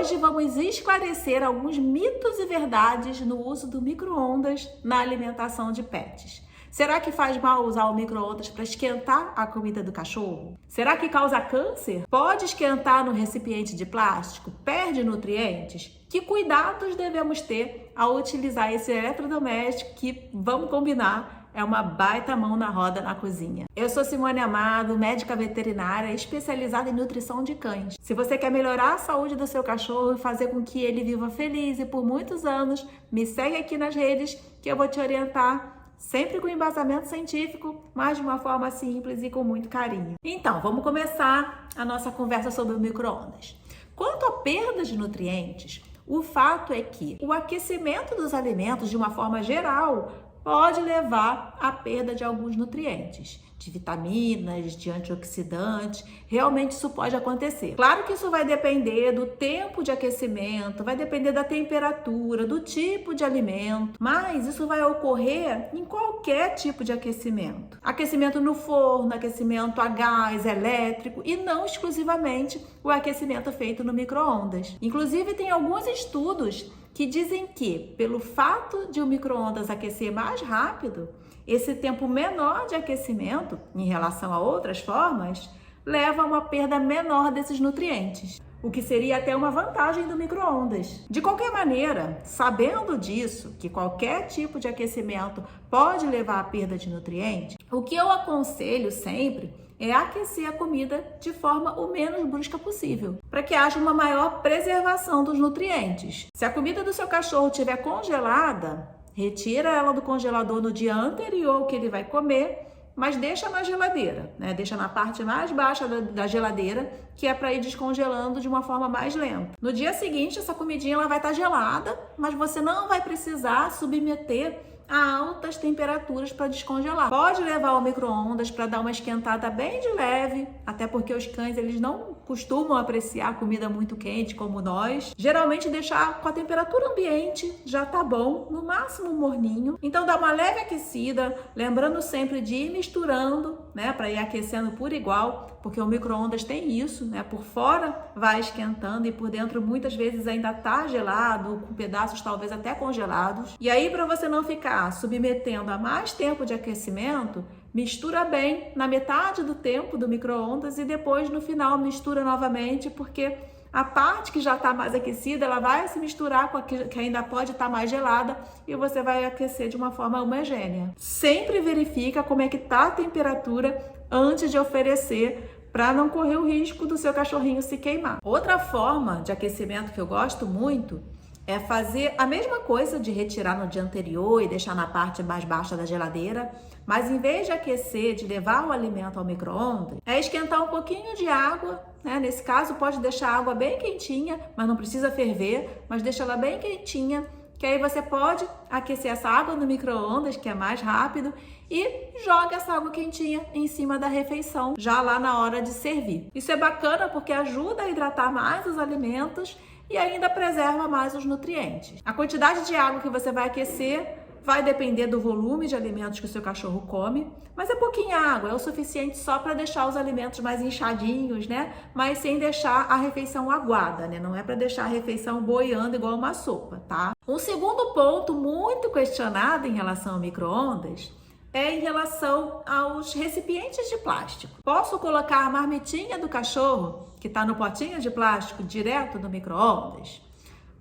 Hoje vamos esclarecer alguns mitos e verdades no uso do micro-ondas na alimentação de pets. Será que faz mal usar o micro-ondas para esquentar a comida do cachorro? Será que causa câncer? Pode esquentar no recipiente de plástico? Perde nutrientes? Que cuidados devemos ter ao utilizar esse eletrodoméstico que, vamos combinar, é uma baita mão na roda na cozinha? Eu sou Simone Amado, médica veterinária especializada em nutrição de cães. Se você quer melhorar a saúde do seu cachorro e fazer com que ele viva feliz e por muitos anos, me segue aqui nas redes que eu vou te orientar sempre com embasamento científico, mas de uma forma simples e com muito carinho. Então, vamos começar a nossa conversa sobre o micro-ondas. Quanto à perda de nutrientes, o fato é que o aquecimento dos alimentos, de uma forma geral, pode levar à perda de alguns nutrientes, de vitaminas, de antioxidantes. Realmente isso pode acontecer. Claro que isso vai depender do tempo de aquecimento, vai depender da temperatura, do tipo de alimento, mas isso vai ocorrer em qualquer tipo de aquecimento. Aquecimento no forno, aquecimento a gás, elétrico e não exclusivamente o aquecimento feito no micro-ondas. Inclusive tem alguns estudos que dizem que, pelo fato de o micro-ondas aquecer mais rápido, esse tempo menor de aquecimento, em relação a outras formas, leva a uma perda menor desses nutrientes, o que seria até uma vantagem do micro-ondas. De qualquer maneira, sabendo disso, que qualquer tipo de aquecimento pode levar à perda de nutrientes, o que eu aconselho sempre é aquecer a comida de forma o menos brusca possível, para que haja uma maior preservação dos nutrientes. Se a comida do seu cachorro estiver congelada, retira ela do congelador no dia anterior ao que ele vai comer, mas deixa na geladeira, né? Deixa na parte mais baixa da geladeira, que é para ir descongelando de uma forma mais lenta. No dia seguinte, essa comidinha ela vai estar gelada, mas você não vai precisar submeter a altas temperaturas para descongelar. Pode levar ao micro-ondas para dar uma esquentada bem de leve, até porque os cães eles não costumam apreciar comida muito quente como nós. Geralmente deixar com a temperatura ambiente já tá bom, no máximo morninho. Então dá uma leve aquecida, lembrando sempre de ir misturando, né, para ir aquecendo por igual, porque o micro-ondas tem isso, né? Por fora vai esquentando e por dentro muitas vezes ainda tá gelado, com pedaços talvez até congelados. E aí, para você não ficar submetendo a mais tempo de aquecimento, mistura bem na metade do tempo do micro-ondas e depois no final mistura novamente, porque a parte que já está mais aquecida, ela vai se misturar com a que ainda pode estar mais gelada e você vai aquecer de uma forma homogênea. Sempre verifica como é que está a temperatura antes de oferecer, para não correr o risco do seu cachorrinho se queimar. Outra forma de aquecimento que eu gosto muito é fazer a mesma coisa de retirar no dia anterior e deixar na parte mais baixa da geladeira, mas em vez de aquecer, de levar o alimento ao micro-ondas, é esquentar um pouquinho de água, né? Nesse caso pode deixar a água bem quentinha, mas não precisa ferver, mas deixa ela bem quentinha, que aí você pode aquecer essa água no micro-ondas, que é mais rápido, e joga essa água quentinha em cima da refeição, já lá na hora de servir. Isso é bacana porque ajuda a hidratar mais os alimentos e ainda preserva mais os nutrientes. A quantidade de água que você vai aquecer vai depender do volume de alimentos que o seu cachorro come, mas é pouquinha água, é o suficiente só para deixar os alimentos mais inchadinhos, né? Mas sem deixar a refeição aguada, né? Não é para deixar a refeição boiando igual uma sopa, tá? Um segundo ponto muito questionado em relação ao micro-ondas é em relação aos recipientes de plástico. Posso colocar a marmitinha do cachorro, que está no potinho de plástico, direto no micro-ondas?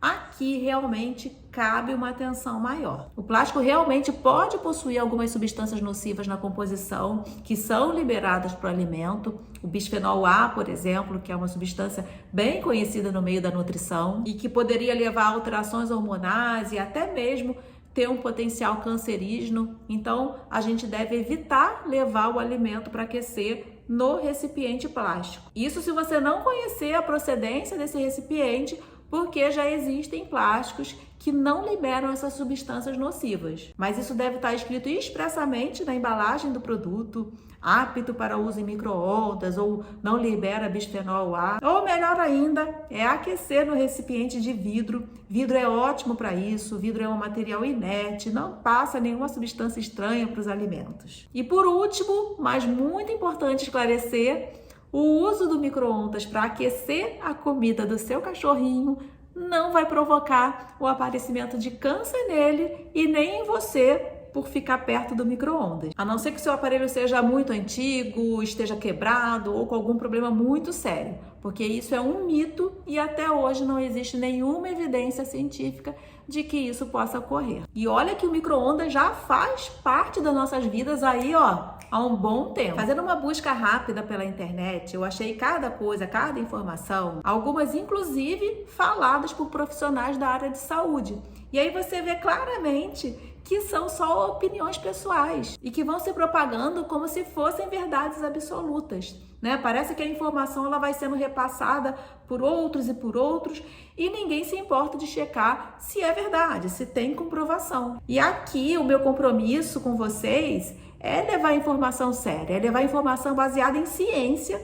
Aqui realmente cabe uma atenção maior. O plástico realmente pode possuir algumas substâncias nocivas na composição que são liberadas para o alimento. O bisfenol A, por exemplo, que é uma substância bem conhecida no meio da nutrição e que poderia levar a alterações hormonais e até mesmo ter um potencial cancerígeno. Então, a gente deve evitar levar o alimento para aquecer no recipiente plástico. Isso se você não conhecer a procedência desse recipiente, porque já existem plásticos que não liberam essas substâncias nocivas. Mas isso deve estar escrito expressamente na embalagem do produto, apto para uso em micro-ondas ou não libera bisfenol A. Ou melhor ainda, é aquecer no recipiente de vidro. Vidro é ótimo para isso, vidro é um material inerte, não passa nenhuma substância estranha para os alimentos. E por último, mas muito importante esclarecer, O uso do micro-ondas para aquecer a comida do seu cachorrinho não vai provocar o aparecimento de câncer nele e nem em você por ficar perto do micro-ondas. A não ser que o seu aparelho seja muito antigo, esteja quebrado ou com algum problema muito sério, porque isso é um mito e até hoje não existe nenhuma evidência científica de que isso possa ocorrer. E olha que o micro-ondas já faz parte das nossas vidas aí, ó, há um bom tempo. Fazendo uma busca rápida pela internet, eu achei cada coisa, cada informação, algumas inclusive faladas por profissionais da área de saúde. E aí você vê claramente que são só opiniões pessoais e que vão se propagando como se fossem verdades absolutas, né? Parece que a informação ela vai sendo repassada por outros e ninguém se importa de checar se é verdade, se tem comprovação. E aqui o meu compromisso com vocês é levar informação séria, é levar informação baseada em ciência.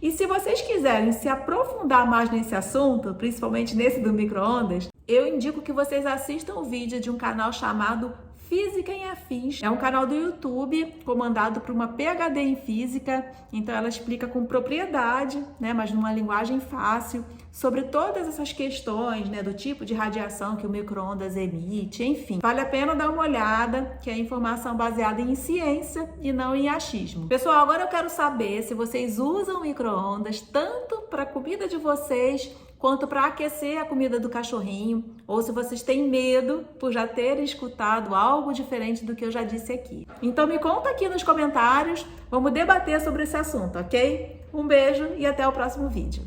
E se vocês quiserem se aprofundar mais nesse assunto, principalmente nesse do micro-ondas, eu indico que vocês assistam o vídeo de um canal chamado Física em Afins. É um canal do YouTube comandado por uma PhD em Física, então ela explica com propriedade, né, mas numa linguagem fácil, sobre todas essas questões, né, do tipo de radiação que o micro-ondas emite, enfim. Vale a pena dar uma olhada, que é informação baseada em ciência e não em achismo. Pessoal, agora eu quero saber se vocês usam micro-ondas tanto para a comida de vocês quanto para aquecer a comida do cachorrinho, ou se vocês têm medo por já terem escutado algo diferente do que eu já disse aqui. Então me conta aqui nos comentários, vamos debater sobre esse assunto, ok? Um beijo e até o próximo vídeo.